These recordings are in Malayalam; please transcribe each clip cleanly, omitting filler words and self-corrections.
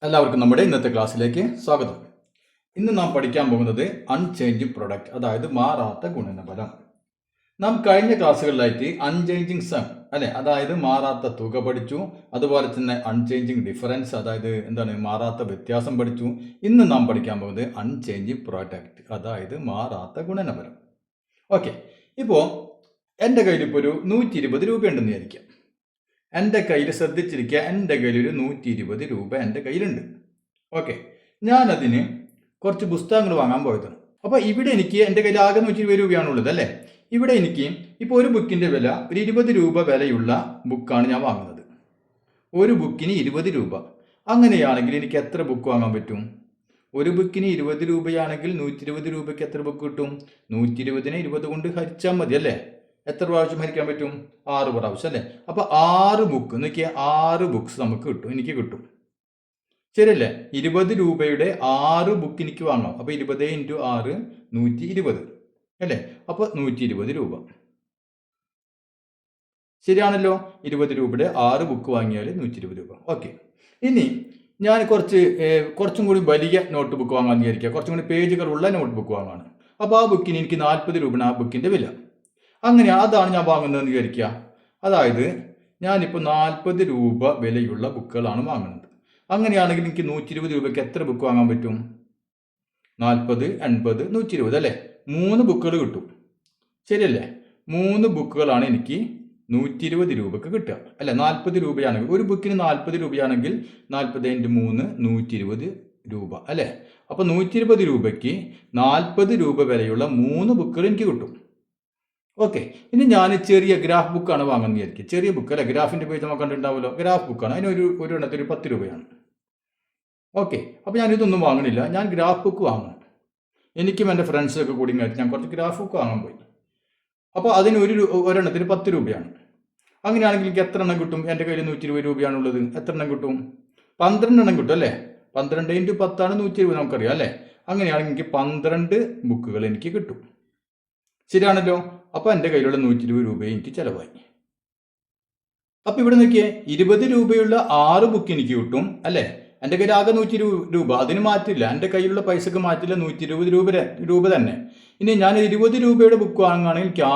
എല്ലാവർക്കും നമ്മുടെ ഇന്നത്തെ ക്ലാസ്സിലേക്ക് സ്വാഗതം. ഇന്ന് നാം പഠിക്കാൻ പോകുന്നത് അൺചേഞ്ചിങ് പ്രൊഡക്റ്റ്, അതായത് മാറാത്ത ഗുണനഫലം. നാം കഴിഞ്ഞ ക്ലാസ്സുകളിലായിട്ട് അൺചേഞ്ചിങ് സം അല്ലെ, അതായത് മാറാത്ത തുക പഠിച്ചു. അതുപോലെ തന്നെ അൺചേഞ്ചിങ് ഡിഫറൻസ്, അതായത് മാറാത്ത വ്യത്യാസം പഠിച്ചു. ഇന്ന് നാം പഠിക്കാൻ പോകുന്നത് അൺചേഞ്ചിങ് പ്രൊഡക്റ്റ്, അതായത് മാറാത്ത ഗുണനഫലം. ഓക്കെ, ഇപ്പോൾ എൻ്റെ കയ്യിൽ ഇപ്പോൾ ഒരു 120 രൂപ ഉണ്ടെന്ന് വിചാരിക്കാം. എൻ്റെ കയ്യിൽ ശ്രദ്ധിച്ചിരിക്കുക, എൻ്റെ കയ്യിൽ ഒരു 120 രൂപ എൻ്റെ കയ്യിലുണ്ട്. ഓക്കെ, ഞാനതിന് കുറച്ച് പുസ്തകങ്ങൾ വാങ്ങാൻ പോയതാണ്. അപ്പോൾ ഇവിടെ എനിക്ക് എൻ്റെ കയ്യിൽ ആകെ 120 രൂപയാണുള്ളത് അല്ലേ. ഇവിടെ എനിക്ക് ഇപ്പോൾ ഒരു ബുക്കിൻ്റെ വില ഒരു 20 രൂപ വിലയുള്ള ബുക്കാണ് ഞാൻ വാങ്ങുന്നത്. ഒരു ബുക്കിന് 20 രൂപ. അങ്ങനെയാണെങ്കിൽ എനിക്ക് എത്ര ബുക്ക് വാങ്ങാൻ പറ്റും? ഒരു ബുക്കിന് 20 രൂപയാണെങ്കിൽ 120 രൂപയ്ക്ക് എത്ര ബുക്ക് കിട്ടും? 120നെ 20 കൊണ്ട് ഹരിച്ചാൽ മതി അല്ലേ. എത്ര പ്രാവശ്യം ഹരിക്കാൻ പറ്റും? 6 പ്രാവശ്യം അല്ലേ. അപ്പോൾ 6 ബുക്ക് നോക്കിയാൽ 6 ബുക്സ് നമുക്ക് കിട്ടും, എനിക്ക് കിട്ടും. ശരിയല്ലേ? 20 രൂപയുടെ 6 ബുക്ക് എനിക്ക് വാങ്ങാം. അപ്പോൾ 20 × 6 120 അല്ലേ. അപ്പോൾ 120 രൂപ. ശരിയാണല്ലോ. 20 രൂപയുടെ 6 ബുക്ക് വാങ്ങിയാൽ 120 രൂപ. ഓക്കെ, ഇനി ഞാൻ കുറച്ചും കൂടി വലിയ നോട്ട് ബുക്ക് വാങ്ങാൻ വിചാരിക്കുക. കുറച്ചും കൂടി പേജുകളുള്ള നോട്ട് ബുക്ക് വാങ്ങാണ്. അപ്പോൾ ആ ബുക്കിന് എനിക്ക് 40 രൂപയാണ് ആ ബുക്കിൻ്റെ വില. അങ്ങനെ അതാണ് ഞാൻ വാങ്ങുന്നതെന്ന് വിചാരിക്കുക. അതായത് ഞാനിപ്പോൾ 40 രൂപ വിലയുള്ള ബുക്കുകളാണ് വാങ്ങുന്നത്. അങ്ങനെയാണെങ്കിൽ എനിക്ക് 120 രൂപയ്ക്ക് എത്ര ബുക്ക് വാങ്ങാൻ പറ്റും? 40, 80, 120 അല്ലേ. 3 ബുക്കുകൾ കിട്ടും. ശരിയല്ലേ? 3 ബുക്കുകളാണ് എനിക്ക് 120 രൂപക്ക് കിട്ടുക അല്ലേ. 40 രൂപയാണെങ്കിൽ ഒരു ബുക്കിന് 40 രൂപയാണെങ്കിൽ 40 × 3 120 രൂപ അല്ലേ. അപ്പോൾ 120 രൂപയ്ക്ക് 40 രൂപ വിലയുള്ള 3 ബുക്കുകൾ എനിക്ക് കിട്ടും. ഓക്കെ, ഇനി ഞാൻ ചെറിയ ഗ്രാഫ് ബുക്കാണ് വാങ്ങുന്നത് വിചാരിക്കും. ചെറിയ ബുക്ക് അല്ലെ, ഗ്രാഫിൻ്റെ പേജ് നമുക്ക് കണ്ടിട്ടുണ്ടാവുമല്ലോ. ഗ്രാഫ് ബുക്കാണ്, അതിന് ഒരു എണ്ണത്തിന് 10 രൂപയാണ്. ഓക്കെ, അപ്പോൾ ഞാനിതൊന്നും വാങ്ങണില്ല, ഞാൻ ഗ്രാഫ് ബുക്ക് വാങ്ങും. എനിക്കും എൻ്റെ ഫ്രണ്ട്സൊക്കെ കൂടി കഴിഞ്ഞാൽ ഞാൻ കുറച്ച് ഗ്രാഫ് ബുക്ക് വാങ്ങാൻ പോയി. അപ്പോൾ അതിന് ഒരെണ്ണത്തിന് 10 രൂപയാണ്. അങ്ങനെയാണെങ്കിൽ എനിക്ക് എത്ര എണ്ണം കിട്ടും? എൻ്റെ കയ്യിൽ 120 രൂപയാണുള്ളത്. എത്ര എണ്ണം കിട്ടും? 12 എണ്ണം കിട്ടും അല്ലേ. 12 × 10 ആണ് 120, നമുക്കറിയാം അല്ലേ. അങ്ങനെയാണെങ്കിൽ എനിക്ക് 12 ബുക്കുകൾ എനിക്ക് കിട്ടും. ശരിയാണല്ലോ. അപ്പോൾ എൻ്റെ കയ്യിലുള്ള 120 രൂപ എനിക്ക് ചിലവായി. അപ്പോൾ ഇവിടെ നോക്കിയേ, 20 രൂപയുള്ള 6 ബുക്ക് എനിക്ക് കിട്ടും അല്ലേ. എൻ്റെ കയ്യിൽ ആകെ 120 രൂപ, അതിന് മാറ്റില്ല. എൻ്റെ കയ്യിലുള്ള പൈസക്ക് മാറ്റില്ല, 120 രൂപ തന്നെ. ഇനി ഞാൻ 20 രൂപയുടെ ബുക്ക് വാങ്ങുകയാണെങ്കിൽ എനിക്ക്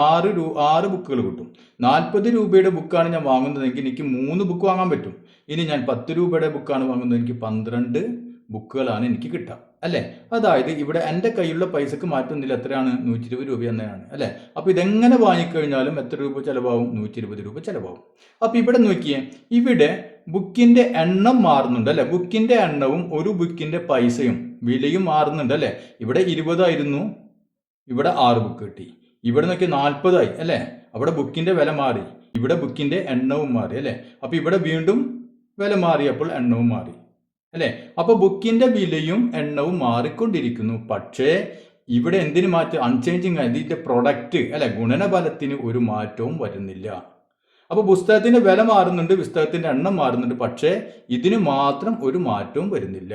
6 ബുക്കുകൾ കിട്ടും. 40 രൂപയുടെ ബുക്കാണ് ഞാൻ വാങ്ങുന്നതെങ്കിൽ എനിക്ക് 3 ബുക്ക് വാങ്ങാൻ പറ്റും. ഇനി ഞാൻ 10 രൂപയുടെ ബുക്കാണ് വാങ്ങുന്നത്, എനിക്ക് 12 ബുക്കുകളാണ് എനിക്ക് കിട്ടുക അല്ലേ. അതായത് ഇവിടെ എൻ്റെ കയ്യിലുള്ള പൈസക്ക് മാറ്റുന്നില്ല. എത്രയാണ്? 120 രൂപ തന്നെയാണ് അല്ലേ. അപ്പോൾ ഇതെങ്ങനെ വാങ്ങിക്കഴിഞ്ഞാലും എത്ര രൂപ ചിലവാകും? 120 രൂപ ചിലവാകും. അപ്പോൾ ഇവിടെ നോക്കിയേ, ഇവിടെ ബുക്കിൻ്റെ എണ്ണം മാറുന്നുണ്ട് അല്ലേ. ബുക്കിൻ്റെ എണ്ണവും ഒരു ബുക്കിൻ്റെ പൈസയും വിലയും മാറുന്നുണ്ട് അല്ലേ. ഇവിടെ 20 ആയിരുന്നു, ഇവിടെ 6 ബുക്ക് കിട്ടി. ഇവിടെ നോക്കി 40 ആയി അല്ലേ. അവിടെ ബുക്കിൻ്റെ വില മാറി, ഇവിടെ ബുക്കിൻ്റെ എണ്ണവും മാറി അല്ലേ. അപ്പോൾ ഇവിടെ വീണ്ടും വില മാറിയപ്പോൾ എണ്ണവും മാറി അല്ലേ. അപ്പോൾ ബുക്കിൻ്റെ വിലയും എണ്ണവും മാറിക്കൊണ്ടിരിക്കുന്നു. പക്ഷേ ഇവിടെ എന്തിനു മാറ്റം? അൺചേഞ്ചിങ്, ഇതിൻ്റെ പ്രൊഡക്റ്റ് അല്ലെ, ഗുണനഫലത്തിന് ഒരു മാറ്റവും വരുന്നില്ല. അപ്പോൾ പുസ്തകത്തിൻ്റെ വില മാറുന്നുണ്ട്, പുസ്തകത്തിൻ്റെ എണ്ണം മാറുന്നുണ്ട്, പക്ഷേ ഇതിന് മാത്രം ഒരു മാറ്റവും വരുന്നില്ല.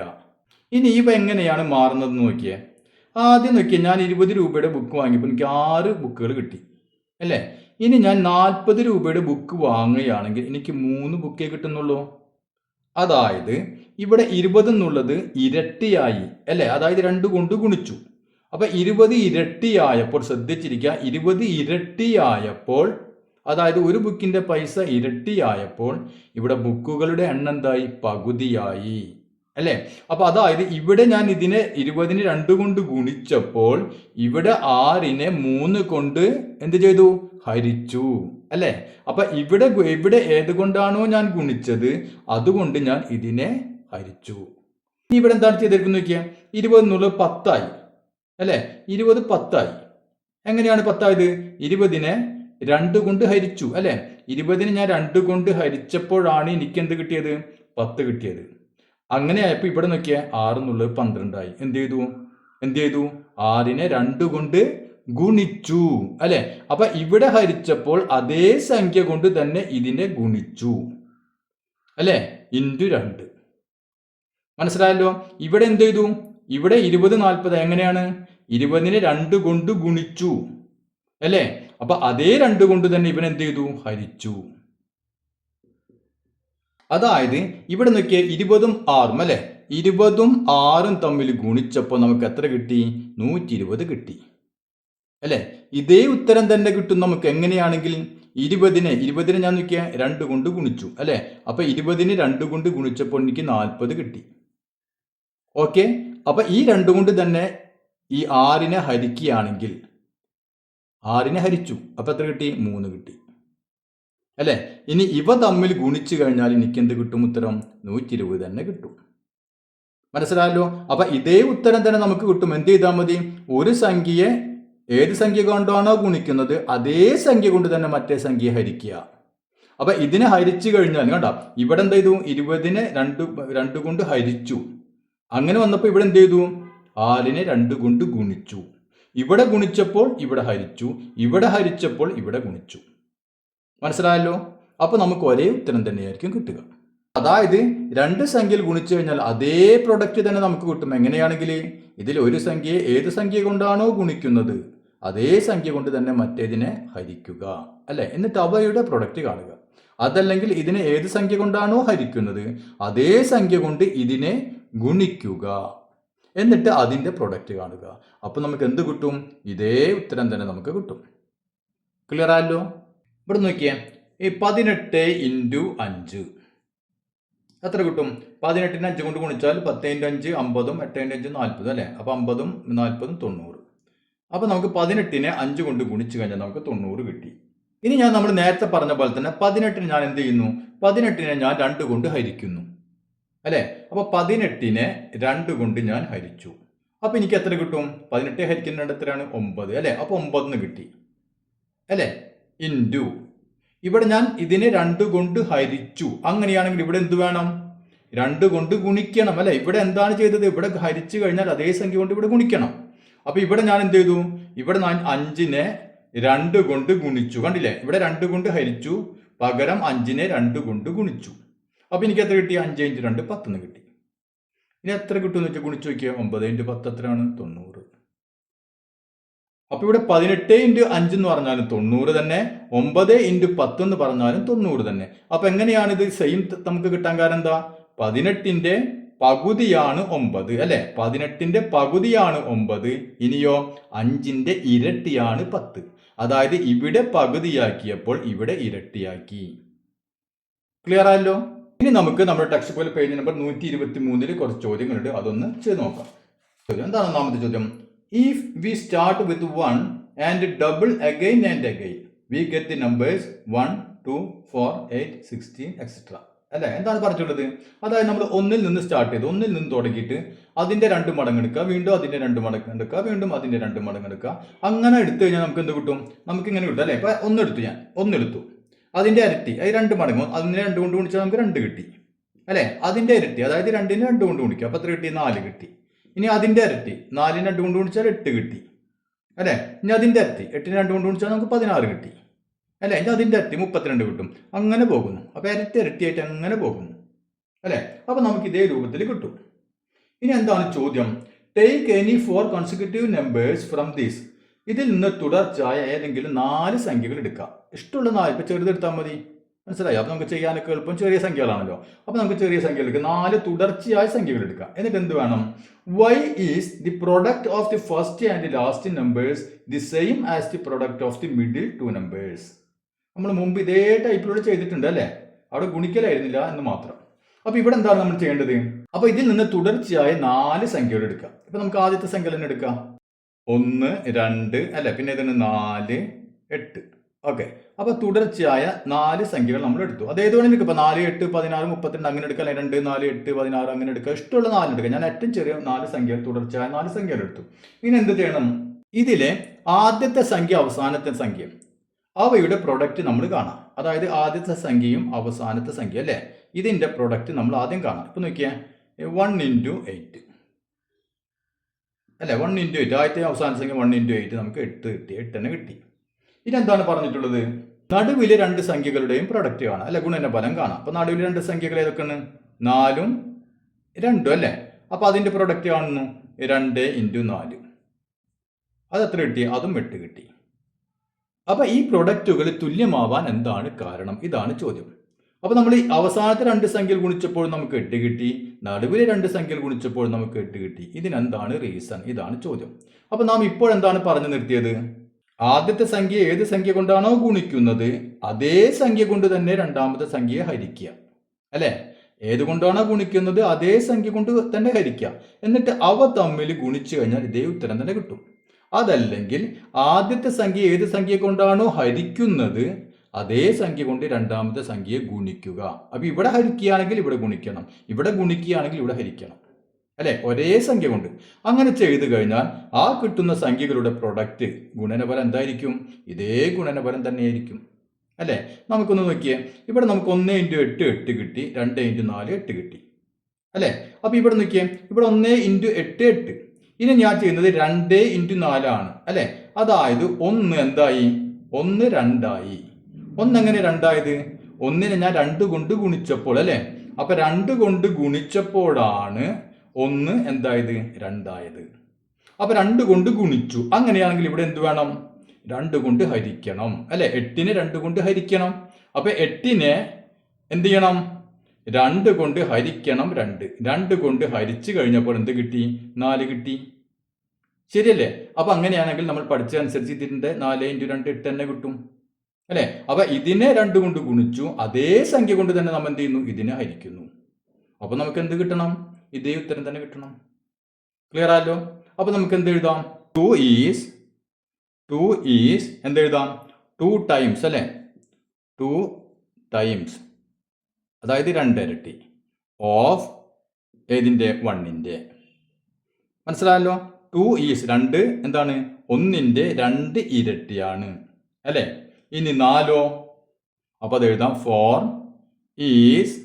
ഇനി ഇവ എങ്ങനെയാണ് മാറുന്നത് നോക്കിയേ. ആദ്യം നോക്കിയേ, ഞാൻ 20 രൂപയുടെ ബുക്ക് വാങ്ങിയപ്പോൾ എനിക്ക് 6 ബുക്കുകൾ കിട്ടി അല്ലേ. ഇനി ഞാൻ 40 രൂപയുടെ ബുക്ക് വാങ്ങുകയാണെങ്കിൽ എനിക്ക് 3 ബുക്കേ കിട്ടുന്നുള്ളൂ. അതായത് ഇവിടെ 20 എന്നുള്ളത് ഇരട്ടിയായി അല്ലേ. അതായത് 2 കൊണ്ട് ഗുണിച്ചു. അപ്പം 20 ഇരട്ടിയായപ്പോൾ ശ്രദ്ധിച്ചിരിക്കുക, 20 ഇരട്ടിയായപ്പോൾ, അതായത് ഒരു ബുക്കിൻ്റെ പൈസ ഇരട്ടിയായപ്പോൾ ഇവിടെ ബുക്കുകളുടെ എണ്ണം എന്തായി? പകുതിയായി അല്ലേ. അപ്പോൾ അതായത് ഇവിടെ ഞാൻ ഇതിനെ 20നെ 2 കൊണ്ട് ഗുണിച്ചപ്പോൾ ഇവിടെ 6നെ 3 കൊണ്ട് എന്ത് ചെയ്തു? ഹരിച്ചു അല്ലേ. അപ്പൊ ഇവിടെ ഏതുകൊണ്ടാണോ ഞാൻ ഗുണിച്ചത് അതുകൊണ്ട് ഞാൻ ഇതിനെ ഹരിച്ചു. ഇനി ഇവിടെ എന്താണ് ചെയ്തിരിക്കുന്നത് നോക്കിയാൽ, 20 എന്നുള്ളത് 10 ആയി അല്ലേ. 20 10 ആയി. എങ്ങനെയാണ് 10 ആയത്? 20നെ 2 കൊണ്ട് ഹരിച്ചു അല്ലേ. 20നെ ഞാൻ 2 കൊണ്ട് ഹരിച്ചപ്പോഴാണ് എനിക്ക് എന്ത് കിട്ടിയത്? 10 കിട്ടിയത്. അങ്ങനെ ആയപ്പോൾ ഇവിടെ നോക്കിയാൽ 6 എന്നുള്ളത് 12 ആയി. എന്ത് ചെയ്തു? 6നെ 2 കൊണ്ട് ഗുണിച്ചു അല്ലെ. അപ്പൊ ഇവിടെ ഹരിച്ചപ്പോൾ അതേ സംഖ്യ കൊണ്ട് തന്നെ ഇതിനെ ഗുണിച്ചു അല്ലെ, × 2. മനസ്സിലായല്ലോ. ഇവിടെ എന്ത് ചെയ്തു? ഇവിടെ 20 40 എങ്ങനെയാണ്? 20നെ 2 കൊണ്ട് ഗുണിച്ചു അല്ലേ. അപ്പൊ അതേ 2 കൊണ്ട് തന്നെ ഇവൻ എന്ത് ചെയ്തു? ഹരിച്ചു. അതായത് ഇവിടെ നോക്കിയ 20ഉം 6ഉം അല്ലെ, 20ഉം 6ഉം തമ്മിൽ ഗുണിച്ചപ്പോൾ നമുക്ക് എത്ര കിട്ടി? 120 കിട്ടി. അല്ലേ? ഇതേ ഉത്തരം തന്നെ കിട്ടും നമുക്ക് എങ്ങനെയാണെങ്കിൽ 20നെ ഞാൻ നോക്കിയ 2 കൊണ്ട് ഗുണിച്ചു. അല്ലേ? അപ്പൊ 20ന് 2 കൊണ്ട് ഗുണിച്ചപ്പോൾ എനിക്ക് 40 കിട്ടി. ഓക്കെ, അപ്പൊ ഈ 2 കൊണ്ട് തന്നെ ഈ 6നെ ഹരിക്കുകയാണെങ്കിൽ 6നെ ഹരിച്ചു. അപ്പൊ എത്ര കിട്ടി? 3 കിട്ടി. അല്ലേ? ഇനി ഇവ തമ്മിൽ ഗുണിച്ചു കഴിഞ്ഞാൽ എനിക്ക് എന്ത് കിട്ടും? ഉത്തരം 120 തന്നെ കിട്ടും. മനസ്സിലായല്ലോ? അപ്പൊ ഇതേ ഉത്തരം തന്നെ നമുക്ക് കിട്ടും. എന്ത് ചെയ്താൽ മതി? ഒരു സംഖ്യയെ ഏത് സംഖ്യ കൊണ്ടാണോ ഗുണിക്കുന്നത് അതേ സംഖ്യ കൊണ്ട് തന്നെ മറ്റേ സംഖ്യയെ ഹരിക്കുക. അപ്പൊ ഇതിനെ ഹരിച്ചു കഴിഞ്ഞാൽ കണ്ട ഇവിടെ എന്ത് ചെയ്തു? 20നെ 2 കൊണ്ട് ഹരിച്ചു. അങ്ങനെ വന്നപ്പോൾ ഇവിടെ എന്ത് ചെയ്തു? 6നെ 2 കൊണ്ട് ഗുണിച്ചു. ഇവിടെ ഗുണിച്ചപ്പോൾ ഇവിടെ ഹരിച്ചു, ഇവിടെ ഹരിച്ചപ്പോൾ ഇവിടെ ഗുണിച്ചു. മനസ്സിലായല്ലോ? അപ്പൊ നമുക്ക് ഒരേ ഉത്തരം തന്നെയായിരിക്കും കിട്ടുക. അതായത് 2 സംഖ്യയിൽ ഗുണിച്ചു കഴിഞ്ഞാൽ അതേ പ്രൊഡക്റ്റ് തന്നെ നമുക്ക് കിട്ടും. എങ്ങനെയാണെങ്കിൽ ഇതിൽ ഒരു സംഖ്യയെ ഏത് സംഖ്യ കൊണ്ടാണോ ഗുണിക്കുന്നത് അതേ സംഖ്യ കൊണ്ട് തന്നെ മറ്റേതിനെ ഹരിക്കുക. അല്ലെ? എന്നിട്ട് അവയുടെ പ്രൊഡക്റ്റ് കാണുക. അതല്ലെങ്കിൽ ഇതിനെ ഏത് സംഖ്യ കൊണ്ടാണോ ഹരിക്കുന്നത് അതേ സംഖ്യ കൊണ്ട് ഇതിനെ ഗുണിക്കുക. എന്നിട്ട് അതിൻ്റെ പ്രൊഡക്റ്റ് കാണുക. അപ്പൊ നമുക്ക് എന്ത് കിട്ടും? ഇതേ ഉത്തരം തന്നെ നമുക്ക് കിട്ടും. ക്ലിയർ ആയല്ലോ? ഇവിടെ നോക്കിയേ, ഈ 18 × 5 എത്ര കിട്ടും? 18നെ 5 കൊണ്ട് ഗുണിച്ചാൽ 10 × 5 50ഉം 8 × 5 40. അല്ലേ? അപ്പൊ 50ഉം 40ഉം 90. അപ്പൊ നമുക്ക് 18നെ 5 കൊണ്ട് ഗുണിച്ചു കഴിഞ്ഞാൽ നമുക്ക് 90 കിട്ടി. ഇനി നമ്മൾ നേരത്തെ പറഞ്ഞ പോലെ തന്നെ 18ന് ഞാൻ എന്ത് ചെയ്യുന്നു? 18നെ ഞാൻ 2 കൊണ്ട് ഹരിക്കുന്നു. അല്ലേ? അപ്പൊ 18നെ 2 കൊണ്ട് ഞാൻ ഹരിച്ചു. അപ്പൊ എനിക്ക് എത്ര കിട്ടും? 18 ഹരിക്കുന്ന 2 എത്രയാണ്? 9. അല്ലേ? അപ്പൊ 9 കിട്ടി. അല്ലേ? ഇൻറ്റു ഇവിടെ ഞാൻ ഇതിനെ 2 കൊണ്ട് ഹരിച്ചു. അങ്ങനെയാണെങ്കിൽ ഇവിടെ എന്ത് വേണം? 2 കൊണ്ട് ഗുണിക്കണം. അല്ലെ? ഇവിടെ എന്താണ് ചെയ്തത്? ഇവിടെ ഹരിച്ചു കഴിഞ്ഞാൽ അതേ സംഖ്യ കൊണ്ട് ഇവിടെ ഗുണിക്കണം. അപ്പൊ ഇവിടെ ഞാൻ എന്ത് ചെയ്തു? ഇവിടെ ഞാൻ 5നെ 2 കൊണ്ട് ഗുണിച്ചു. കണ്ടില്ലേ? ഇവിടെ 2 കൊണ്ട് ഹരിച്ചു, പകരം 5നെ 2 കൊണ്ട് ഗുണിച്ചു. അപ്പൊ എനിക്ക് എത്ര കിട്ടി? 5 × 2 10 കിട്ടി. ഇനി എത്ര കിട്ടുമെന്ന് വെച്ചാൽ ഗുണിച്ചു നോക്കിയാൽ 9 × 10 എത്രയാണ്? 90. അപ്പൊ ഇവിടെ 18 × 5 എന്ന് പറഞ്ഞാലും 90 തന്നെ, 9 × 10 എന്ന് പറഞ്ഞാലും 90 തന്നെ. അപ്പൊ എങ്ങനെയാണ് ഇത് സെയിം നമുക്ക് കിട്ടാൻ കാരണം എന്താ? 18ന്റെ പകുതിയാണ് 9. അല്ലെ? 18ന്റെ പകുതിയാണ് 9. ഇനിയോ 5ന്റെ ഇരട്ടിയാണ് 10. അതായത് ഇവിടെ പകുതിയാക്കിയപ്പോൾ ഇവിടെ ഇരട്ടിയാക്കി. ക്ലിയർ ആയല്ലോ? ഇനി നമുക്ക് നമ്മുടെ ടെക്സ്റ്റ് ബുക്കിലെ പേജ് നമ്പർ 123 കുറച്ച് ചോദ്യങ്ങളുണ്ട്. അതൊന്ന് ചെയ്ത് നോക്കാം. എന്താണ് ഒന്നാമത്തെ ചോദ്യം? If we start with 1 and double again and again, we get the numbers 1, 2, 4, 8, 16, etc. അല്ലെ? എന്താണ് പറഞ്ഞിട്ടുള്ളത്? അതായത് നമ്മൾ 1ൽ നിന്ന് സ്റ്റാർട്ട് ചെയ്ത് 1ൽ നിന്ന് തുടങ്ങിയിട്ട് അതിന്റെ 2 മടങ്ങ് എടുക്കുക, വീണ്ടും അതിന്റെ 2 മടങ്ങ് എടുക്കുക, വീണ്ടും അതിന്റെ 2 മടങ്ങ് എടുക്കുക. അങ്ങനെ എടുത്തു കഴിഞ്ഞാൽ നമുക്ക് എന്ത് കിട്ടും? നമുക്ക് ഇങ്ങനെ കിട്ടും. അല്ലെ? ഇപ്പൊ ഒന്നെടുത്തു അതിന്റെ ഇരട്ടി, അത് 2 മടങ്ങും, അതിനെ 2 കൊണ്ട് ഗുണിച്ചാൽ നമുക്ക് 2 കിട്ടി. അല്ലെ? അതിന്റെ ഇരട്ടി, അതായത് 2നെ 2 കൊണ്ട് ഗുണിക്കുക. അപ്പൊ എത്ര കിട്ടി? 4 കിട്ടി. ഇനി അതിന്റെ ഇരട്ടി, 4നെ 2 കൊണ്ട് ഗുണിച്ചാൽ 8 കിട്ടി. അല്ലെ? ഇനി അതിന്റെ ഇരട്ടി, 8നെ 2 കൊണ്ട് ഗുണിച്ചാൽ നമുക്ക് 16 കിട്ടി. അല്ലെ? ഇനി അതിന്റെ ഇരട്ടി 32 കിട്ടും. അങ്ങനെ പോകുന്നു. അപ്പൊ ഇരട്ടിയായിട്ട് അങ്ങനെ പോകുന്നു. അല്ലെ? അപ്പൊ നമുക്ക് ഇതേ രൂപത്തിൽ കിട്ടും. ഇനി എന്താണ് ചോദ്യം? Take any 4 consecutive numbers from this. ഇതിൽ നിന്ന് തുടർച്ചയായ ഏതെങ്കിലും 4 സംഖ്യകൾ എടുക്കാം. ഇഷ്ടമുള്ള 4, ഇപ്പൊ ചെറുതെടുത്താൽ മതി. മനസ്സിലായി? അപ്പൊ നമുക്ക് ചെയ്യാനൊക്കെ എളുപ്പം ചെറിയ സംഖ്യകളാണല്ലോ. അപ്പൊ നമുക്ക് ചെറിയ സംഖ്യകൾ എടുക്കാം. 4 തുടർച്ചയായ സംഖ്യകൾ എടുക്കാം. എന്നിട്ട് എന്ത് വേണം? Why is the product of the first and the last numbers the same as the product of the middle 2 numbers? നമ്മൾ മുമ്പ് ഇതേ ടൈപ്പിലൂടെ ചെയ്തിട്ടുണ്ട്. അല്ലെ? അവിടെ ഗുണിക്കലായിരുന്നില്ല എന്ന് മാത്രം. അപ്പൊ ഇവിടെ എന്താണ് നമ്മൾ ചെയ്യേണ്ടത്? അപ്പൊ ഇതിൽ നിന്ന് തുടർച്ചയായ 4 സംഖ്യകൾ എടുക്കാം. ഇപ്പൊ നമുക്ക് ആദ്യത്തെ സംഖ്യ തന്നെ എടുക്കാം. 1, 2, അല്ലെ? പിന്നെ ഇതിന് 4, 8. ഓക്കെ. അപ്പൊ തുടർച്ചയായ 4 സംഖ്യകൾ നമ്മൾ എടുത്തു. അത് ഏത് വേണമെങ്കിൽ എടുക്കാം. 4, 8, 16, 32 അങ്ങനെ എടുക്കാം. 2, 4, 8, 16 അങ്ങനെ എടുക്കാം. ഇഷ്ടമുള്ള 4 എടുക്കാം. ഞാൻ ഏറ്റവും ചെറിയ 4 സംഖ്യകൾ, തുടർച്ചയായ 4 സംഖ്യകൾ എടുത്തു. ഇനി എന്ത് ചെയ്യണം? ഇതിലെ ആദ്യത്തെ സംഖ്യ അവസാനത്തെ സംഖ്യ അവയുടെ പ്രൊഡക്റ്റ് നമ്മൾ കാണാം. അതായത് ആദ്യത്തെ സംഖ്യയും അവസാനത്തെ സംഖ്യ, അല്ലേ? ഇതിന്റെ പ്രൊഡക്റ്റ് നമ്മൾ ആദ്യം കാണാം. ഇപ്പൊ നോക്കിയേ, 1 × 8 അല്ലെ? 1 × 8, ആദ്യത്തെ അവസാന സംഖ്യ 1 × 8 നമുക്ക് 8 കിട്ടി. 8 തന്നെ കിട്ടി. ഇനി എന്താണ് പറഞ്ഞിട്ടുള്ളത്? നടുവിലെ 2 സംഖ്യകളുടെയും പ്രൊഡക്റ്റ് കാണാം, അല്ലെ? ഗുണന ഫലം കാണാം. അപ്പൊ നടുവിലെ 2 സംഖ്യകൾ ഏതൊക്കെയാണ്? 4ഉം 2ഉം, അല്ലെ? അപ്പൊ അതിന്റെ പ്രൊഡക്റ്റ് കാണുന്നു 2 × 4. അത് എത്ര കിട്ടി? അതും 8 കിട്ടി. അപ്പൊ ഈ പ്രൊഡക്റ്റുകൾ തുല്യമാവാൻ എന്താണ് കാരണം? ഇതാണ് ചോദ്യം. അപ്പോൾ നമ്മൾ ഈ അവസാനത്തെ രണ്ട് സംഖ്യകൾ ഗുണിച്ചപ്പോൾ നമുക്ക് 8 കിട്ടി, നടുവിലെ രണ്ട് സംഖ്യകൾ ഗുണിച്ചപ്പോൾ നമുക്ക് 8 കിട്ടി. ഇതിനെന്താണ് റീസൺ? ഇതാണ് ചോദ്യം. അപ്പോൾ നാം ഇപ്പോൾ എന്താണ് പറഞ്ഞു നിർത്തിയത്? ആദ്യത്തെ സംഖ്യ ഏത് സംഖ്യ കൊണ്ടാണോ ഗുണിക്കുന്നത് അതേ സംഖ്യ കൊണ്ട് തന്നെ രണ്ടാമത്തെ സംഖ്യയെ ഹരിക്കുക, അല്ലേ? ഏതുകൊണ്ടാണോ ഗുണിക്കുന്നത് അതേ സംഖ്യ കൊണ്ട് തന്നെ ഹരിക്കുക. എന്നിട്ട് അവ തമ്മിൽ ഗുണിച്ചു കഴിഞ്ഞാൽ ഇതേ ഉത്തരം തന്നെ കിട്ടും. അതല്ലെങ്കിൽ ആദ്യത്തെ സംഖ്യ ഏത് സംഖ്യ കൊണ്ടാണോ ഹരിക്കുന്നത് അതേ സംഖ്യ കൊണ്ട് രണ്ടാമത്തെ സംഖ്യയെ ഗുണിക്കുക. അപ്പൊ ഇവിടെ ഹരിക്കുകയാണെങ്കിൽ ഇവിടെ ഗുണിക്കണം, ഇവിടെ ഗുണിക്കുകയാണെങ്കിൽ ഇവിടെ ഹരിക്കണം, അല്ലെ? ഒരേ സംഖ്യ കൊണ്ട് അങ്ങനെ ചെയ്തു കഴിഞ്ഞാൽ ആ കിട്ടുന്ന സംഖ്യകളുടെ പ്രൊഡക്റ്റ് ഗുണനഫലം എന്തായിരിക്കും? ഇതേ ഗുണനഫലം തന്നെയായിരിക്കും, അല്ലെ? നമുക്കൊന്ന് നോക്കിയേ. ഇവിടെ നമുക്ക് 1 × 8 8 കിട്ടി, 2 × 4 8 കിട്ടി, അല്ലെ? അപ്പൊ ഇവിടെ നോക്കിയേ, ഇവിടെ 1 × 8 8. ഇനി ഞാൻ ചെയ്യുന്നത് 2 × 4 ആണ്, അല്ലെ? അതായത് 1 എന്തായി? 1 2 ആയി. 1 എങ്ങനെ 2 ആയത്? 1നെ ഞാൻ 2 കൊണ്ട് ഗുണിച്ചപ്പോൾ, അല്ലെ? അപ്പൊ 2 കൊണ്ട് ഗുണിച്ചപ്പോഴാണ് 1 എന്തായത്? 2 ആയത്. അപ്പൊ 2 കൊണ്ട് ഗുണിച്ചു. അങ്ങനെയാണെങ്കിൽ ഇവിടെ എന്ത് വേണം? 2 കൊണ്ട് ഹരിക്കണം, അല്ലെ? 8നെ 2 കൊണ്ട് ഹരിക്കണം. അപ്പൊ 8നെ എന്ത് ചെയ്യണം? 2 കൊണ്ട് ഹരിക്കണം 2. 2 കൊണ്ട് ഹരിച്ചു കഴിഞ്ഞപ്പോൾ എന്ത് കിട്ടി? 4 കിട്ടി, ശരിയല്ലേ? അപ്പൊ അങ്ങനെയാണെങ്കിൽ നമ്മൾ പഠിച്ചതനുസരിച്ച് ഇതിന്റെ 4 × 2 8 തന്നെ കിട്ടും, അല്ലെ? അപ്പൊ ഇതിനെ 2 കൊണ്ട് ഗുണിച്ചു, അതേ സംഖ്യ കൊണ്ട് തന്നെ നമ്മൾ എന്ത് ചെയ്യുന്നു? ഇതിനെ ഹരിക്കുന്നു. അപ്പൊ നമുക്ക് എന്ത് കിട്ടണം? ഇതേ ഉത്തരം തന്നെ കിട്ടണം. ക്ലിയർ ആയല്ലോ? അപ്പൊ നമുക്ക് എന്ത് എഴുതാം? 2 ഈസ് എന്തെഴുതാം? 2 ടൈംസ്, അല്ലെ? 2 ടൈംസ്, അതായത് 2 ഇരട്ടി ഓഫ് ഏതിന്റെ? 1ന്റെ. മനസ്സിലായല്ലോ? 2 ഈസ് 2 എന്താണ്? 1ന്റെ 2 ഇരട്ടിയാണ്, അല്ലെ? ഇനി 4 അപ്പൊ അത് എഴുതാം. 4 ഈസ്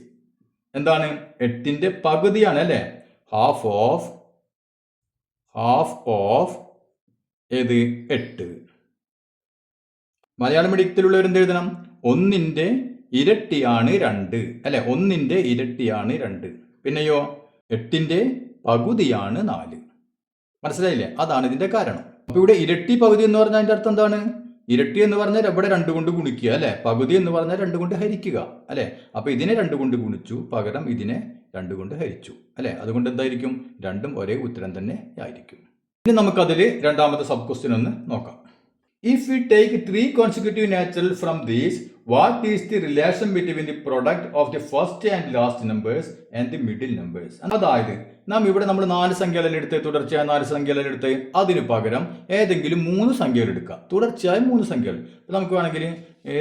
എന്താണ്? 8ന്റെ പകുതിയാണ്, അല്ലെ? ഹാഫ് ഓഫ് ഏത്? 8. മലയാളം മീഡിയത്തിലുള്ളവർ എന്ത് എഴുതണം? 1ന്റെ ഇരട്ടിയാണ് 2, അല്ലെ? 1ന്റെ ഇരട്ടിയാണ് 2. പിന്നെയോ 8ന്റെ പകുതിയാണ് 4. മനസ്സിലായില്ലേ? അതാണ് ഇതിന്റെ കാരണം. അപ്പൊ ഇവിടെ ഇരട്ടി പകുതി എന്ന് പറഞ്ഞാൽ അതിന്റെ അർത്ഥം എന്താണ്? ഇരട്ടി എന്ന് പറഞ്ഞാൽ ഇവിടെ 2 കൊണ്ട് ഗുണിക്കുക, അല്ലെ? പകുതി എന്ന് പറഞ്ഞാൽ 2 കൊണ്ട് ഹരിക്കുക, അല്ലെ? അപ്പൊ ഇതിനെ 2 കൊണ്ട് ഗുണിച്ചു, പകരം ഇതിനെ 2 കൊണ്ട് ഹരിച്ചു, അല്ലെ? അതുകൊണ്ട് എന്തായിരിക്കും? രണ്ടും ഒരേ ഉത്തരം തന്നെ ആയിരിക്കും. ഇനി നമുക്കതിൽ രണ്ടാമത്തെ സബ് ക്വസ്റ്റ്യൻ ഒന്ന് നോക്കാം. If we take 3 consecutive natural from these, what is the relation between the product of the first and last numbers and the middle numbers? അതായത് നാം ഇവിടെ നമ്മൾ 4 സംഖ്യകൾ എടുത്ത്, തുടർച്ചയായ 4 സംഖ്യകൾ എടുത്ത്, അതിന് പകരം ഏതെങ്കിലും 3 സംഖ്യകൾ എടുക്കാം, തുടർച്ചയായ 3 സംഖ്യകൾ. നമുക്ക് വേണമെങ്കിൽ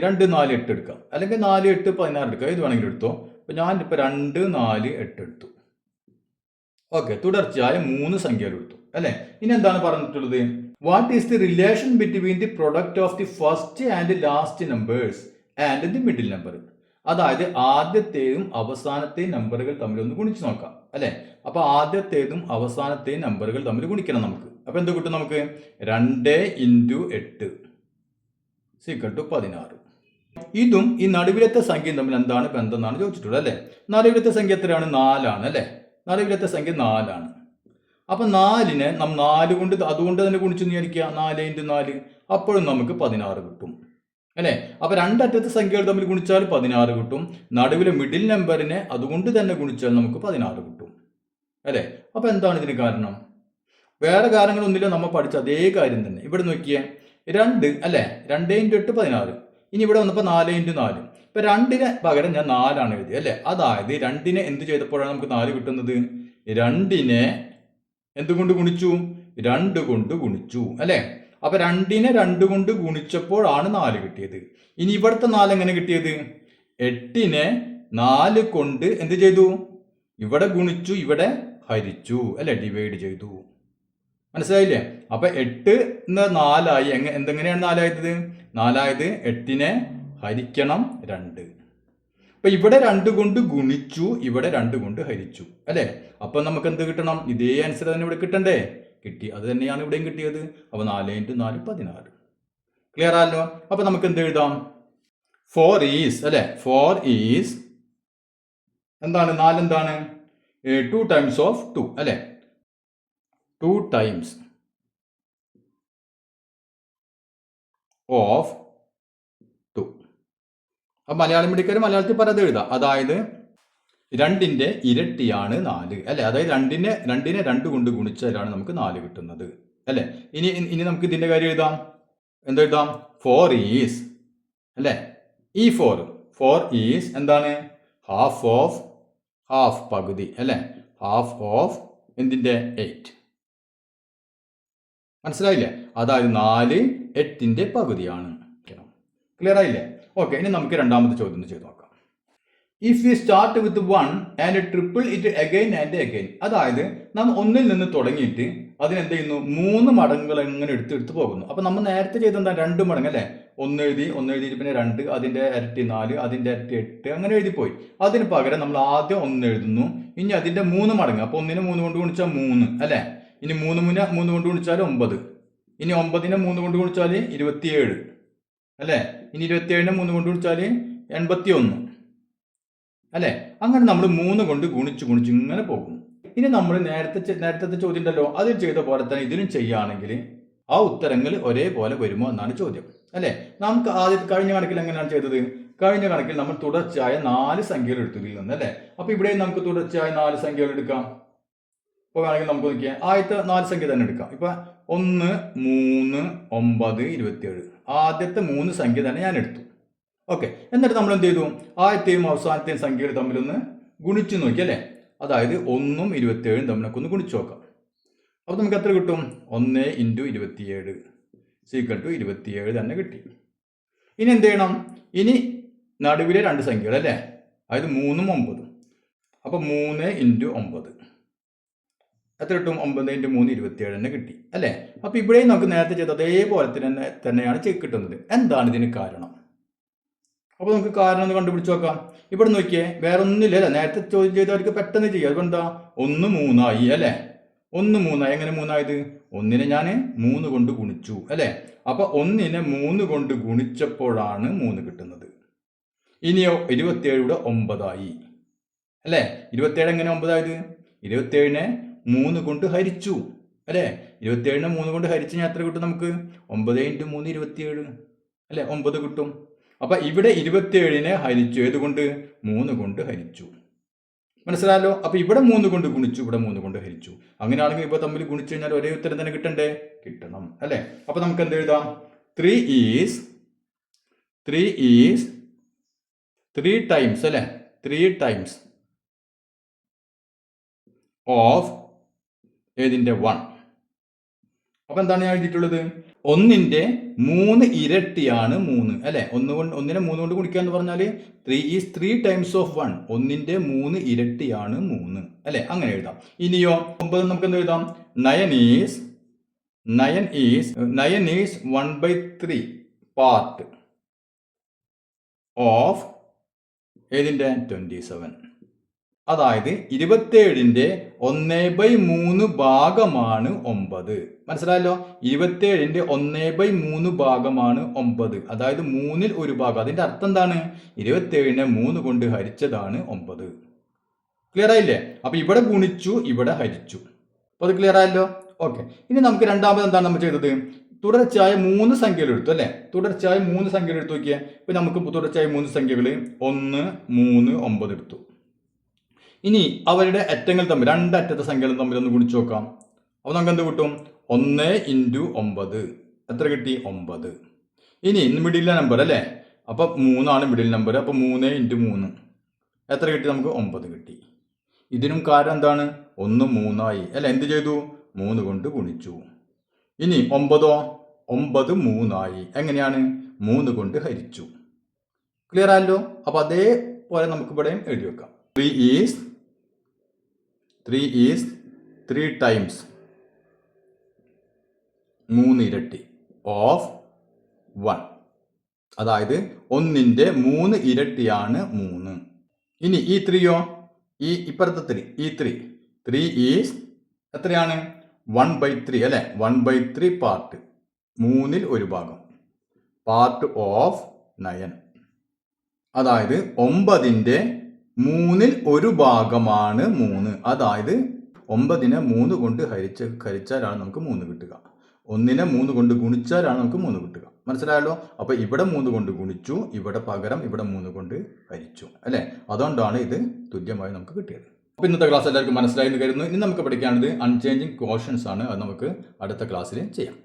2 4 8 എടുക്കാം, അല്ലെങ്കിൽ 4 8 16 എടുക്കാം, ഏത് വേണമെങ്കിലും എടുത്തോ. അപ്പൊ ഞാനിപ്പോൾ 2 4 8 എടുത്തു. ഓക്കെ, തുടർച്ചയായ 3 സംഖ്യകൾ എടുത്തു, അല്ലെ? ഇനി എന്താണ് പറഞ്ഞിട്ടുള്ളത്? What is the relation between the product of the first and last numbers and the middle number? അതായത് ആദ്യത്തെയും അവസാനത്തെയും നമ്പറുകൾ തമ്മിൽ ഒന്ന് ഗുണിച്ച് നോക്കാം, അല്ലെ? അപ്പൊ ആദ്യത്തേതും അവസാനത്തെയും നമ്പറുകൾ തമ്മിൽ ഗുണിക്കണം നമുക്ക്. അപ്പൊ എന്ത് കിട്ടും നമുക്ക്? 2 × 8 = 16. ഇതും ഈ നടുവിലത്തെ സംഖ്യയും തമ്മിൽ എന്താണ് ബന്ധം എന്നാണ് ചോദിച്ചിട്ടുള്ളത്, അല്ലെ? നടുവിലത്തെ സംഖ്യ എത്രയാണ്? 4 ആണ്, അല്ലെ? നടുവിലത്തെ സംഖ്യ 4 ആണ്. അപ്പൊ 4നെ നാം 4 കൊണ്ട് അതുകൊണ്ട് തന്നെ ഗുണിച്ചു വിചാരിക്കുക, 4 × 4, അപ്പോഴും നമുക്ക് 16 കിട്ടും, അല്ലെ? അപ്പൊ രണ്ടറ്റത്തെ സംഖ്യകൾ തമ്മിൽ ഗുണിച്ചാൽ 16 കിട്ടും. നടുവിലെ മിഡിൽ നമ്പറിനെ അതുകൊണ്ട് തന്നെ ഗുണിച്ചാൽ നമുക്ക് 16 കിട്ടും, അല്ലെ? അപ്പൊ എന്താണ് ഇതിന് കാരണം? വേറെ കാരണങ്ങളൊന്നുമില്ല, നമ്മൾ പഠിച്ച അതേ കാര്യം തന്നെ. ഇവിടെ നോക്കിയേ, 2, അല്ലെ? 2 × 8 16. ഇനി ഇവിടെ വന്നപ്പോൾ 4 × 4. ഇപ്പൊ 2ന് പകരം ഞാൻ 4 ആണ് എഴുതി, അല്ലെ? അതായത് 2നെ എന്ത് ചെയ്തപ്പോഴാണ് നമുക്ക് 4 കിട്ടുന്നത്? 2നെ എന്തുകൊണ്ട് ഗുണിച്ചു? 2 കൊണ്ട് ഗുണിച്ചു, അല്ലെ? അപ്പൊ 2നെ 2 കൊണ്ട് ഗുണിച്ചപ്പോഴാണ് 4 കിട്ടിയത്. ഇനി ഇവിടുത്തെ 4 എങ്ങനെ കിട്ടിയത്? 8നെ 4 കൊണ്ട് എന്ത് ചെയ്തു? ഇവിടെ ഗുണിച്ചു, ഇവിടെ ഹരിച്ചു, അല്ലെ? ഡിവൈഡ് ചെയ്തു. മനസ്സിലായില്ലേ? അപ്പൊ 8 4 ആയി. എന്തെങ്ങനെയാണ് 4 ആയത്? 4 ആയത് 8നെ ഹരിക്കണം 2. അപ്പൊ ഇവിടെ 2 കൊണ്ട് ഗുണിച്ചു, ഇവിടെ 2 കൊണ്ട് ഹരിച്ചു, അല്ലെ? അപ്പൊ നമുക്ക് എന്ത് കിട്ടണം? ഇതേ ആൻസർ തന്നെ ഇവിടെ കിട്ടണ്ടേ? കിട്ടി. അത് തന്നെയാണ് ഇവിടെയും കിട്ടിയത്. അപ്പൊ 4 × 4 16. ക്ലിയർ ആണല്ലോ? അപ്പൊ നമുക്ക് എന്ത് എഴുതാം? 4 ഈസ്, അല്ലെ? 4 ഈസ് എന്താണ്? 4 എന്താണ്? 2 ടൈംസ് ഓഫ് 2, അല്ലെ? 2 ടൈംസ് ഓഫ് 2. അപ്പം മലയാളം മീഡിയക്കാർ മലയാളത്തിൽ പറയാതെ എഴുതാം. അതായത് 2ന്റെ ഇരട്ടിയാണ് 4 അല്ലേ. അതായത് രണ്ടിനെ 2 കൊണ്ട് ഗുണിച്ചാലാണ് നമുക്ക് 4 കിട്ടുന്നത് അല്ലേ. ഇനി നമുക്ക് ഇതിൻ്റെ കാര്യം എഴുതാം. എന്തെഴുതാം? 4 ഈസ് അല്ലേ. ഈ 4 ഈസ് എന്താണ്? ഹാഫ് പകുതി അല്ലേ. ഹാഫ് ഓഫ് എന്തിൻ്റെ? 8. മനസ്സിലായില്ലേ? അതായത് 4 8ന്റെ പകുതിയാണ്. ക്ലിയർ ആയില്ലേ? ഓക്കെ, ഇനി നമുക്ക് രണ്ടാമത്തെ ചോദ്യം ചെയ്ത് നോക്കാം. If you start with 1 and triple it again and again. അതായത് നമ്മൾ ഒന്നിൽ നിന്ന് തുടങ്ങിയിട്ട് അതിനെന്ത് ചെയ്യുന്നു? 3 മടങ്ങുകൾ എങ്ങനെ എടുത്ത് പോകുന്നു. അപ്പം നമ്മൾ നേരത്തെ ചെയ്തെന്താ? 2 മടങ്ങ് അല്ലേ. ഒന്ന് എഴുതി പിന്നെ 2, അതിൻ്റെ ഇരട്ടി 4, അതിൻ്റെ ഇരട്ടി 8 അങ്ങനെ എഴുതിപ്പോയി. അതിന് പകരം നമ്മൾ ആദ്യം 1 എഴുതുന്നു, ഇനി അതിൻ്റെ 3 മടങ്ങ്. അപ്പോൾ 1നെ 3 കൊണ്ട് ഗുണിച്ചാൽ 3 അല്ലേ. ഇനി 3 കൊണ്ട് ഗുണിച്ചാൽ 9, ഇനി 9നെ 3 കൊണ്ട് ഗുണിച്ചാൽ 27 അല്ലേ. ഇനി 27നെ 3 കൊണ്ട് ഗുണിച്ചാൽ 81 അല്ലേ. അങ്ങനെ നമ്മൾ 3 കൊണ്ട് ഗുണിച്ച് ഇങ്ങനെ പോകും. ഇനി നമ്മൾ നേരത്തെ ചോദ്യം ഉണ്ടല്ലോ, അതിൽ ചെയ്ത പോലെ തന്നെ ഇതിനും ചെയ്യുകയാണെങ്കിൽ ആ ഉത്തരങ്ങൾ ഒരേപോലെ വരുമോ എന്നാണ് ചോദ്യം അല്ലേ. നമുക്ക് കഴിഞ്ഞ കണക്കിൽ എങ്ങനെയാണ് ചെയ്തത്? കഴിഞ്ഞ കണക്കിൽ നമ്മൾ തുടർച്ചയായ 4 സംഖ്യകൾ എടുത്തതിൽ നിന്ന് അല്ലേ. അപ്പോൾ ഇവിടെ നമുക്ക് തുടർച്ചയായ 4 സംഖ്യകൾ എടുക്കാം. ഇപ്പോൾ വേണമെങ്കിൽ നമുക്ക് നോക്കിയാൽ ആദ്യത്തെ 4 സംഖ്യ തന്നെ എടുക്കാം. ഇപ്പം 1 3 9 27 ആദ്യത്തെ 3 സംഖ്യ തന്നെ ഞാൻ എടുത്തു. ഓക്കെ, എന്നിട്ട് നമ്മൾ എന്ത് ചെയ്തു? ആദ്യത്തെയും അവസാനത്തെയും സംഖ്യകൾ തമ്മിലൊന്ന് ഗുണിച്ച് നോക്കി അല്ലേ. അതായത് 1ഉം 27ഉം തമ്മിലൊക്കെ ഒന്ന് ഗുണിച്ച് നോക്കാം. അപ്പോൾ നമുക്ക് എത്ര കിട്ടും? 1 × 27 = 27 തന്നെ കിട്ടി. ഇനി എന്ത് ചെയ്യണം? ഇനി നടുവിലെ 2 സംഖ്യകൾ അല്ലേ, അതായത് 3ഉം 9ഉം. അപ്പോൾ 3 × 9 എത്ര കിട്ടും? 9 × 3 27 തന്നെ കിട്ടി അല്ലേ. അപ്പോൾ ഇവിടെയും നമുക്ക് നേരത്തെ ചെയ്ത അതേപോലെ തന്നെയാണ് കിട്ടുന്നത്. എന്താണ് ഇതിന് കാരണം? അപ്പോൾ നമുക്ക് കാരണം ഒന്ന് കണ്ടുപിടിച്ച് നോക്കാം. ഇവിടെ നോക്കിയേ, വേറെ ഒന്നുമില്ല അല്ലേ. നേരത്തെ ചോദ്യം ചെയ്തവർക്ക് പെട്ടെന്ന് ചെയ്യാം. അതുകൊണ്ടാ 1 3 ആയി അല്ലേ. 1 3 ആയി. എങ്ങനെ 3 ആയത്? 1നെ ഞാൻ 3 കൊണ്ട് ഗുണിച്ചു അല്ലേ. അപ്പോൾ 1നെ 3 കൊണ്ട് ഗുണിച്ചപ്പോഴാണ് 3 കിട്ടുന്നത്. ഇനിയോ 27 9 ആയി അല്ലേ. 27 എങ്ങനെ 9 ആയത്? 27നെ 3 കൊണ്ട് ഹരിച്ചു അല്ലേ. 27നെ 3 കൊണ്ട് ഹരിച്ച് ഞാൻ എത്ര കിട്ടും നമുക്ക്? 9 × 3 27 അല്ലേ, 9 കിട്ടും. അപ്പം ഇവിടെ 27നെ ഹരിച്ചു. ഏതുകൊണ്ട്? 3 കൊണ്ട് ഹരിച്ചു. മനസ്സിലായല്ലോ. അപ്പോൾ ഇവിടെ 3 കൊണ്ട് ഗുണിച്ചു, ഇവിടെ 3 കൊണ്ട് ഹരിച്ചു. അങ്ങനെയാണെങ്കിൽ ഇപ്പോൾ തമ്മിൽ ഗുണിച്ചു കഴിഞ്ഞാൽ ഒരേ ഉത്തരം തന്നെ കിട്ടണ്ടേ? കിട്ടണം അല്ലേ. അപ്പോൾ നമുക്ക് എന്ത് എഴുതാം? 3 ടൈംസ് അല്ലേ. 3 ടൈംസ് ഓഫ് ഏതിൻ്റെ? 1. അപ്പം എന്താണ് ഞാൻ എഴുതിയിട്ടുള്ളത്? 1ന്റെ 3 ഇരട്ടിയാണ് 3 അല്ലേ. 1നെ 3 കൊണ്ട് ഗുണിക്കുക എന്ന് പറഞ്ഞാൽ 3 ടൈംസ് ഓഫ് 1. 1ന്റെ 3 ഇരട്ടിയാണ് 3 അല്ലേ. അങ്ങനെ എഴുതാം. ഇനിയോ 9 നമുക്ക് എന്ത് എഴുതാം? 9 ഈസ് 1/3 പാർട്ട് ഓഫ് ഏതിൻ്റെ? 27. അതായത് 27ന്റെ 1/3 ഭാഗമാണ് 9. മനസ്സിലായല്ലോ. 27ന്റെ 1/3 ഭാഗമാണ് 9. അതായത് 3ൽ 1 ഭാഗം. അതിന്റെ അർത്ഥം എന്താണ്? 27നെ 3 കൊണ്ട് ഹരിച്ചതാണ് 9. ക്ലിയർ ആയില്ലേ? അപ്പൊ ഇവിടെ ഗുണിച്ചു, ഇവിടെ ഹരിച്ചു. അപ്പൊ അത് ക്ലിയർ ആയല്ലോ. ഓക്കെ, ഇനി നമുക്ക് രണ്ടാമത് എന്താണ് നമ്മൾ ചെയ്തത്? തുടർച്ചയായ 3 സംഖ്യകൾ എടുത്തു അല്ലേ. തുടർച്ചയായ 3 സംഖ്യകൾ എടുത്തു നോക്കിയാൽ ഇപ്പൊ നമുക്ക് തുടർച്ചയായ 3 സംഖ്യകൾ 1 3 9 എടുത്തു. ഇനി അവരുടെ അറ്റങ്ങൾ തമ്മിൽ, 2 അറ്റത്തെ സംഖ്യകൾ തമ്മിൽ ഒന്ന് ഗുണിച്ചു നോക്കാം. അപ്പോൾ നമുക്ക് എന്ത് കിട്ടും? 1 × 9 എത്ര കിട്ടി? 9. ഇനി മിഡിലെ നമ്പർ അല്ലേ. അപ്പോൾ 3 ആണ് മിഡിൽ നമ്പർ. അപ്പോൾ 3 × 3 എത്ര കിട്ടി? നമുക്ക് 9 കിട്ടി. ഇതിനും കാരണം എന്താണ്? 1 3 ആയി അല്ലേ. എന്ത് ചെയ്തു? 3 കൊണ്ട് ഗുണിച്ചു. ഇനി 9 3 ആയി. എങ്ങനെയാണ്? 3 കൊണ്ട് ഹരിച്ചു. ക്ലിയർ ആയല്ലോ. അപ്പോൾ അതേപോലെ നമുക്ക് ഇവിടെയും എഴുതി വെക്കാം. 3 ഈസ് 3 ടൈംസ് 3 ഇരട്ടി ഓഫ് 1. അതായത് 1ന്റെ 3 ഇരട്ടിയാണ് 3. ഇനി ഈ 3യോ? ഈ ഇപ്പുറത്തെ 3, ഈ 3 ഈസ് എത്രയാണ്? 1/3 അല്ലേ. 1/3 പാർട്ട്, 3ൽ 1 ഭാഗം, പാർട്ട് ഓഫ് 9. അതായത് 9ന്റെ 3ൽ 1 ഭാഗമാണ് 3. അതായത് 9നെ 3 കൊണ്ട് ഹരിച്ചാലാണ് നമുക്ക് 3 കിട്ടുക. 1നെ 3 കൊണ്ട് ഗുണിച്ചാലാണ് നമുക്ക് 3 കിട്ടുക. മനസ്സിലായല്ലോ? അപ്പോൾ ഇവിടെ 3 കൊണ്ട് ഗുണിച്ചു, ഇവിടെ പകരം ഇവിടെ 3 കൊണ്ട് ഹരിച്ചു അല്ലേ? അതുകൊണ്ടാണ് ഇത് തുല്യമായി നമുക്ക് കിട്ടിയത്. അപ്പോൾ ഇന്നത്തെ ക്ലാസ് എല്ലാവർക്കും മനസ്സിലായി എന്ന് കരുതുന്നു. ഇനി നമുക്ക് പഠിക്കാനുള്ളത് അൺചേഞ്ചിങ് ക്വോഷ്യൻസ് ആണ്. അത് നമുക്ക് അടുത്ത ക്ലാസ്സിൽ ചെയ്യാം.